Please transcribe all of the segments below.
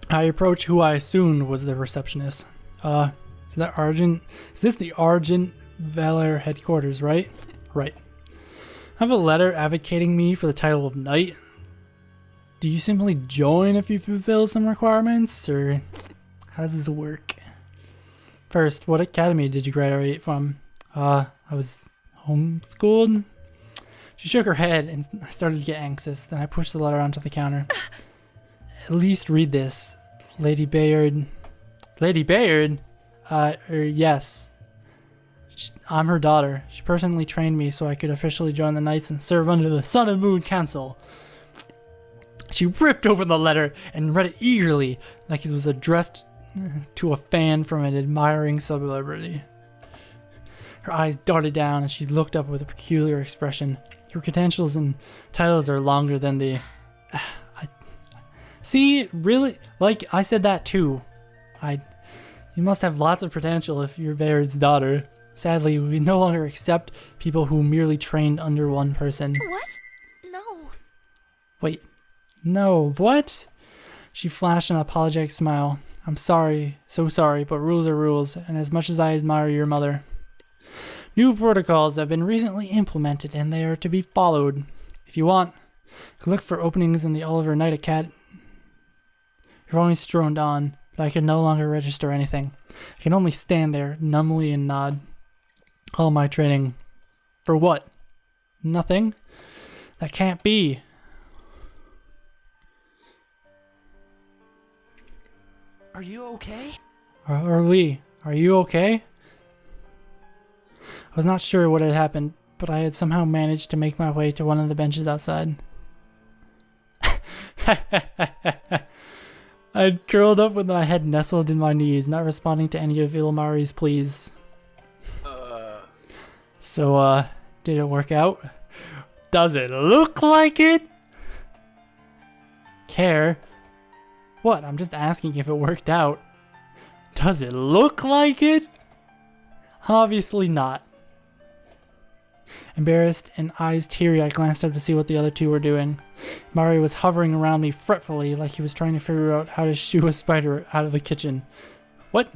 I approached who I assumed was the receptionist. Is this the Argent Valor headquarters, right? Right. I have a letter advocating me for the title of knight. Do you simply join if you fulfill some requirements, or how does this work? First, what academy did you graduate from? I was homeschooled. She shook her head and I started to get anxious. Then I pushed the letter onto the counter. At least read this. Lady Bayard. Lady Bayard? Yes. I'm her daughter. She personally trained me so I could officially join the Knights and serve under the Sun and Moon Council. She ripped open the letter and read it eagerly, like it was addressed to a fan from an admiring celebrity. Her eyes darted down and she looked up with a peculiar expression. Your credentials and titles are longer than the... See, really? Like, I said that too. You must have lots of potential if you're Bayard's daughter. Sadly, we no longer accept people who merely trained under one person. What? No. Wait. No, what? She flashed an apologetic smile. I'm sorry, so sorry, but rules are rules, and as much as I admire your mother. New protocols have been recently implemented, and they are to be followed. If you want, look for openings in the Oliver Knight Academy. Your voice droned on, but I could no longer register anything. I can only stand there, numbly and nod. All my training. For what? Nothing? That can't be. Are you okay? Auralee, are you okay? I was not sure what had happened, but I had somehow managed to make my way to one of the benches outside. I'd curled up with my head nestled in my knees, not responding to any of Ilmari's pleas. So, did it work out? Does it look like it? Care? What? I'm just asking if it worked out. Does it look like it? Obviously not. Embarrassed and eyes teary, I glanced up to see what the other two were doing. Mari was hovering around me fretfully, like he was trying to figure out how to shoo a spider out of the kitchen. What?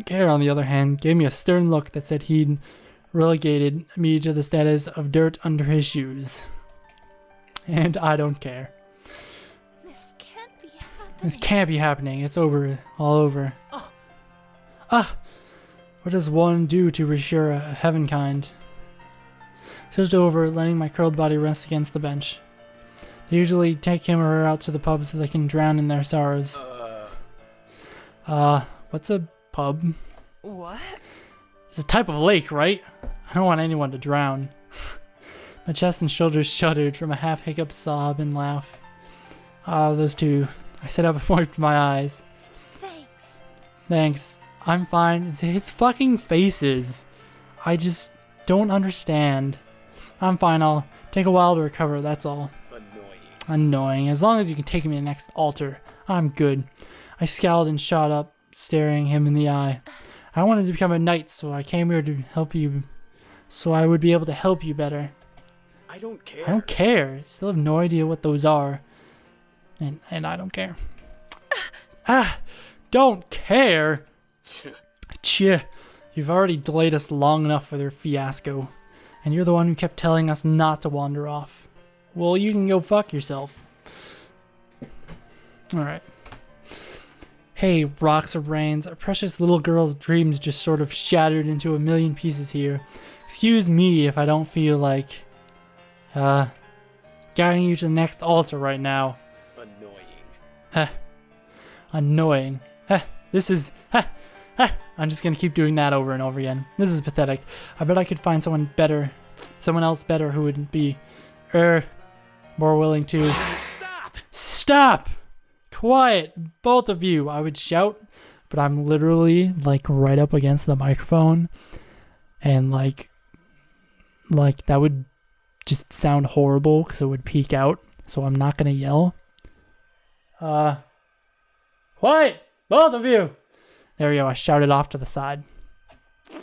Care, on the other hand, gave me a stern look that said he'd relegated me to the status of dirt under his shoes. And I don't care. This can't be happening. This can't be happening. It's over. All over. Ah! What does one do to reassure a heavenkind? Tilted over, letting my curled body rest against the bench. They usually take him or her out to the pub so they can drown in their sorrows. What's a pub? What? It's a type of lake, right? I don't want anyone to drown. My chest and shoulders shuddered from a half-hiccup sob and laugh. Those two. I sat up and wiped my eyes. Thanks. I'm fine. It's his fucking faces. I just don't understand. I'm fine. I'll take a while to recover, that's all. Annoying. As long as you can take me to the next altar, I'm good. I scowled and shot up, staring him in the eye. I wanted to become a knight, so I came here to help you, so I would be able to help you better. I don't care. I don't care. Still have no idea what those are. And I don't care. Don't care? Tch, you've already delayed us long enough with your fiasco. And you're the one who kept telling us not to wander off. Well, you can go fuck yourself. Alright. Hey, rocks or brains, our precious little girl's dreams just sort of shattered into a million pieces here. Excuse me if I don't feel like, guiding you to the next altar right now. Annoying. This is... I'm just gonna keep doing that over and over again. This is pathetic. I bet I could find someone else better who would be, more willing to... Stop! Quiet! Both of you! I would shout, but I'm literally, like, right up against the microphone. And, like, that would just sound horrible because it would peak out. So I'm not gonna yell. Quiet! Both of you! There we go, I shouted off to the side. There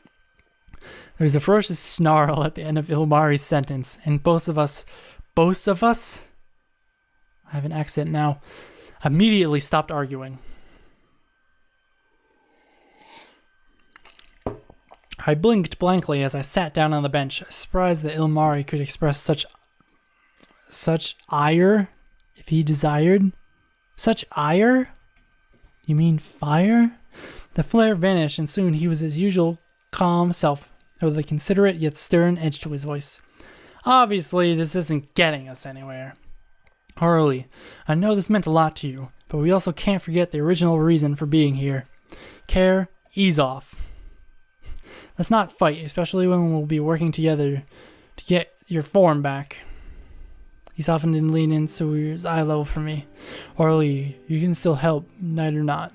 was a ferocious snarl at the end of Ilmari's sentence, and both of us, I have an accent now, immediately stopped arguing. I blinked blankly as I sat down on the bench, surprised that Ilmari could express such ire if he desired. Such ire? You mean fire? The flare vanished, and soon he was his usual calm self, with a considerate yet stern edge to his voice. Obviously, this isn't getting us anywhere. Auralee, I know this meant a lot to you, but we also can't forget the original reason for being here. Care, ease off. Let's not fight, especially when we'll be working together to get your form back. He softened and leaned in so he was eye level for me. Auralee, you can still help, knight or not.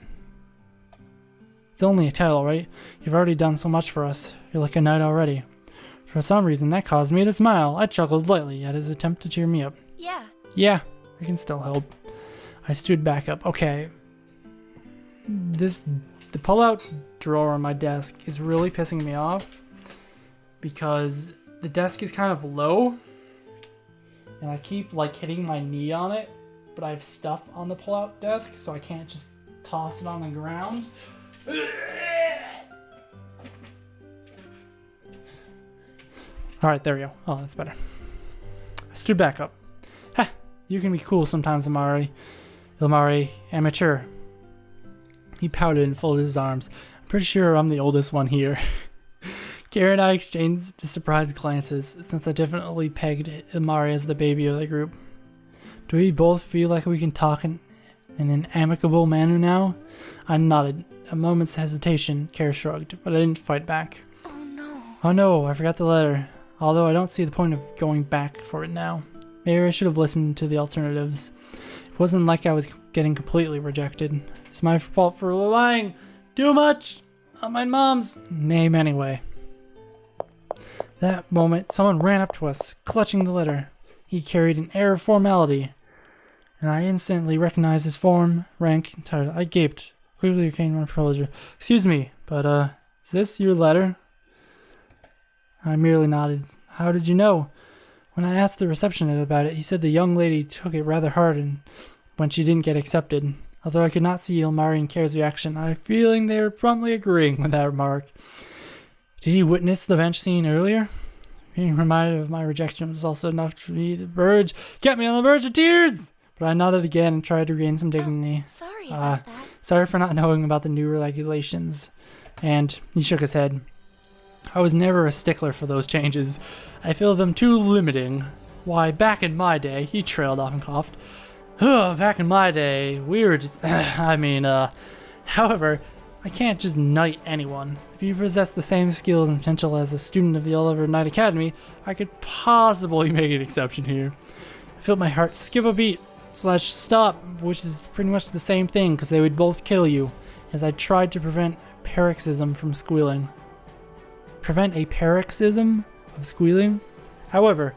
It's only a title, right? You've already done so much for us. You're like a knight already. For some reason, that caused me to smile. I chuckled lightly at his attempt to cheer me up. Yeah, I can still help. I stood back up. Okay. The pull-out drawer on my desk is really pissing me off because the desk is kind of low and I keep like hitting my knee on it, but I have stuff on the pull-out desk, so I can't just toss it on the ground. Alright, there we go. Oh, that's better. I stood back up. Ha! You can be cool sometimes, Ilmari, amateur. He pouted and folded his arms. I'm pretty sure I'm the oldest one here. Kara and I exchanged surprised glances, since I definitely pegged Ilmari as the baby of the group. Do we both feel like we can talk in an amicable manner now? I nodded. A moment's hesitation, Kara shrugged, but I didn't fight back. Oh no, I forgot the letter. Although I don't see the point of going back for it now. Maybe I should have listened to the alternatives. It wasn't like I was getting completely rejected. It's my fault for relying too much on my mom's name anyway. That moment, someone ran up to us, clutching the letter. He carried an air of formality, and I instantly recognized his form, rank, and title. I gaped. Quickly came my composure. Excuse me, but is this your letter? I merely nodded. How did you know? When I asked the receptionist about it, he said the young lady took it rather hard when she didn't get accepted. Although I could not see Ilmari and Kara's reaction, I had a feeling they were promptly agreeing with that remark. Did he witness the bench scene earlier? Being reminded of my rejection was also enough to me. The verge kept me on the verge of tears! But I nodded again and tried to regain some dignity. Sorry about that. Sorry for not knowing about the new regulations. And he shook his head. I was never a stickler for those changes. I feel them too limiting. Why, back in my day, he trailed off and coughed. Back in my day, we were just, however, I can't just knight anyone. If you possess the same skills and potential as a student of the Oliver Knight Academy, I could possibly make an exception here. I felt my heart skip a beat, / stop, which is pretty much the same thing, because they would both kill you, as I tried to prevent paroxysm from squealing. Prevent a paroxysm of squealing? However,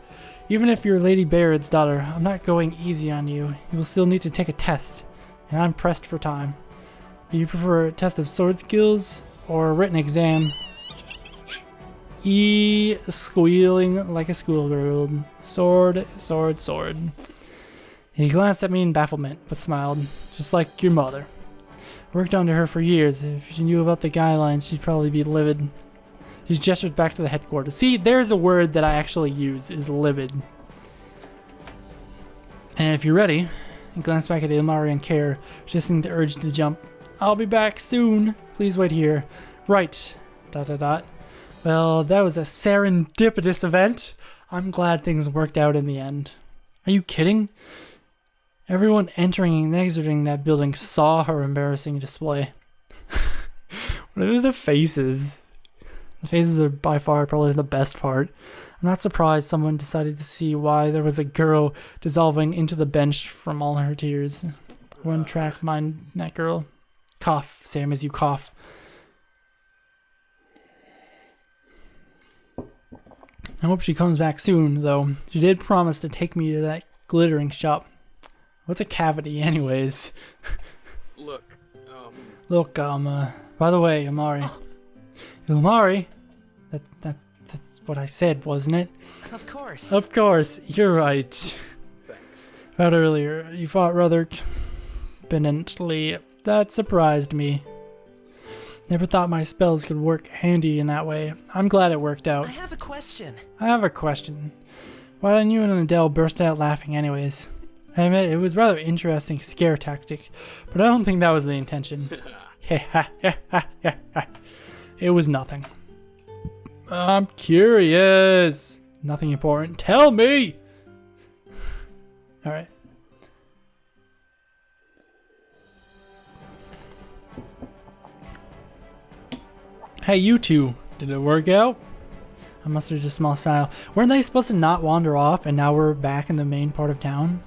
even if you're Lady Baird's daughter, I'm not going easy on you. You will still need to take a test, and I'm pressed for time. Do you prefer a test of sword skills or a written exam? Squealing like a schoolgirl. Sword, sword, sword. He glanced at me in bafflement, but smiled, just like your mother. I worked under her for years. If she knew about the guidelines, she'd probably be livid. He gestured back to the headquarters. See, there's a word that I actually use, is livid. And if you're ready, he glanced back at Ilmari and Kara, resisting the urge to jump. I'll be back soon. Please wait here. Right. ... Well, that was a serendipitous event. I'm glad things worked out in the end. Are you kidding? Everyone entering and exiting that building saw her embarrassing display. What are the faces? The faces are by far probably the best part. I'm not surprised someone decided to see why there was a girl dissolving into the bench from all her tears. One track mind that girl. Cough, Sam, as you cough. I hope she comes back soon, though. She did promise to take me to that glittering shop. What's a cavity, anyways? Look, by the way, Ilmari. Ilmari? That's what I said, wasn't it? Of course. Of course, you're right. Thanks. About earlier, you fought rather incompetently. That surprised me. Never thought my spells could work handy in that way. I'm glad it worked out. I have a question. I have a question. Why didn't you and Adele burst out laughing anyways? I admit it was a rather interesting scare tactic, but I don't think that was the intention. It was nothing. I'm curious. Nothing important. Tell me! Alright. Hey, you two. Did it work out? I mustered a small smile. Weren't they supposed to not wander off and now we're back in the main part of town?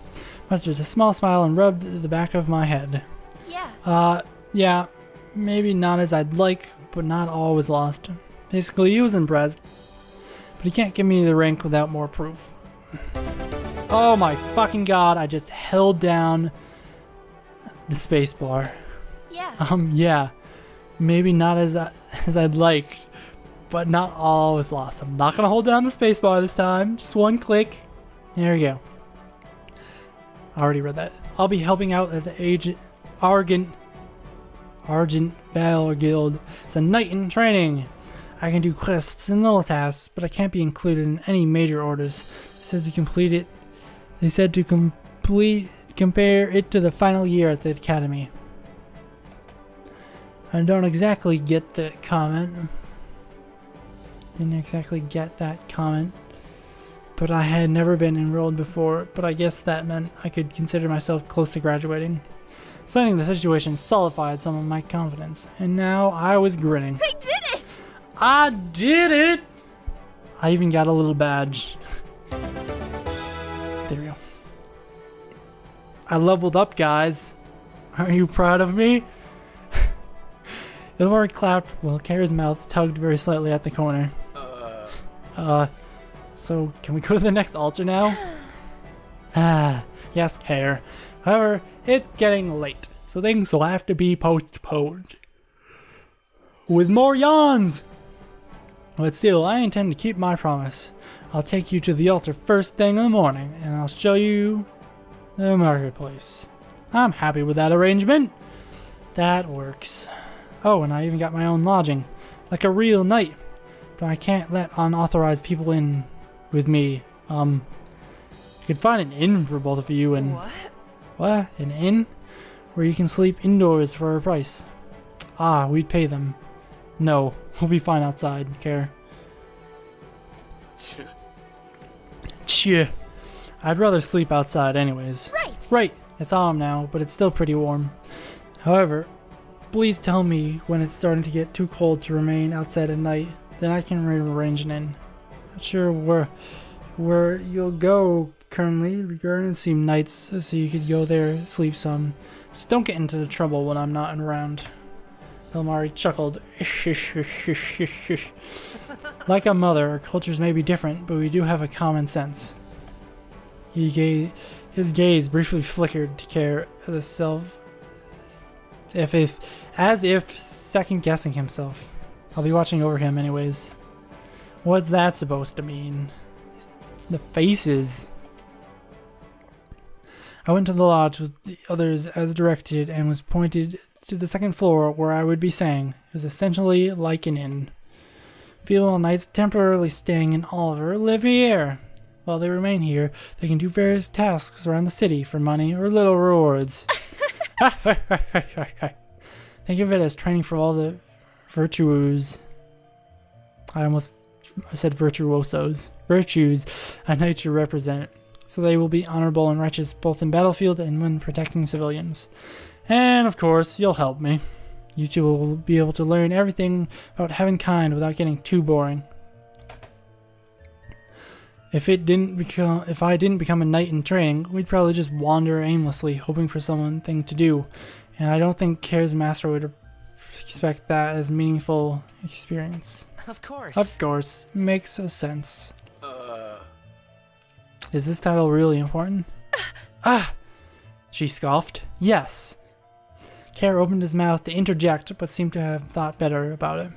Mustered a small smile and rubbed the back of my head. Yeah. Yeah. Maybe not as I'd like, but not all was lost. Basically, he was impressed. But he can't give me the rank without more proof. Oh my fucking god, I just held down the space bar. Yeah. Yeah. Maybe not as I'd like, but not all was lost. I'm not gonna hold down the space bar this time. Just one click. There we go. I already read that. I'll be helping out at the Argent Valor Guild. It's a knight in training. I can do quests and little tasks, but I can't be included in any major orders. They said to complete it. They said to compare it to the final year at the academy. I don't exactly get the comment. Didn't exactly get that comment. But I had never been enrolled before, but I guess that meant I could consider myself close to graduating. Explaining the situation solidified some of my confidence, and now I was grinning. They did it! I did it! I even got a little badge. There we go. I leveled up, guys. Are you proud of me? Ilmar clapped while Kara's mouth tugged very slightly at the corner. So can we go to the next altar now? Yes, Kara. However, it's getting late, so things will have to be postponed. With more yawns! But still, I intend to keep my promise. I'll take you to the altar first thing in the morning, and I'll show you the marketplace. I'm happy with that arrangement. That works. Oh, and I even got my own lodging, like a real knight. But I can't let unauthorized people in with me. You could find an inn for both of you and... What? An inn? Where you can sleep indoors for a price. Ah, we'd pay them. No, we'll be fine outside, Care. Tch. I'd rather sleep outside anyways. Right, it's autumn now, but it's still pretty warm. However, please tell me when it's starting to get too cold to remain outside at night. Then I can arrange an inn. Not sure where you'll go currently. The gardens seem nice, so you could go there, sleep some. Just don't get into trouble when I'm not around. Elmari chuckled. Like a mother, our cultures may be different, but we do have a common sense. His gaze briefly flickered to Care as if second guessing himself. I'll be watching over him anyways. What's that supposed to mean? The faces. I went to the lodge with the others as directed and was pointed to the second floor where I would be staying. It was essentially like an inn. Female knights temporarily staying in Oliver live here. While they remain here, they can do various tasks around the city for money or little rewards. Think of it as training for all the virtues. I said virtuosos. Virtues a knight should represent. So they will be honorable and righteous both in battlefield and when protecting civilians. And of course, you'll help me. You two will be able to learn everything about having kind without getting too boring. If I didn't become a knight in training, we'd probably just wander aimlessly, hoping for something to do. And I don't think Care's master would expect that as meaningful experience. Of course. Of course. Makes sense. Is this title really important? She scoffed. Yes. Care opened his mouth to interject, but seemed to have thought better about it.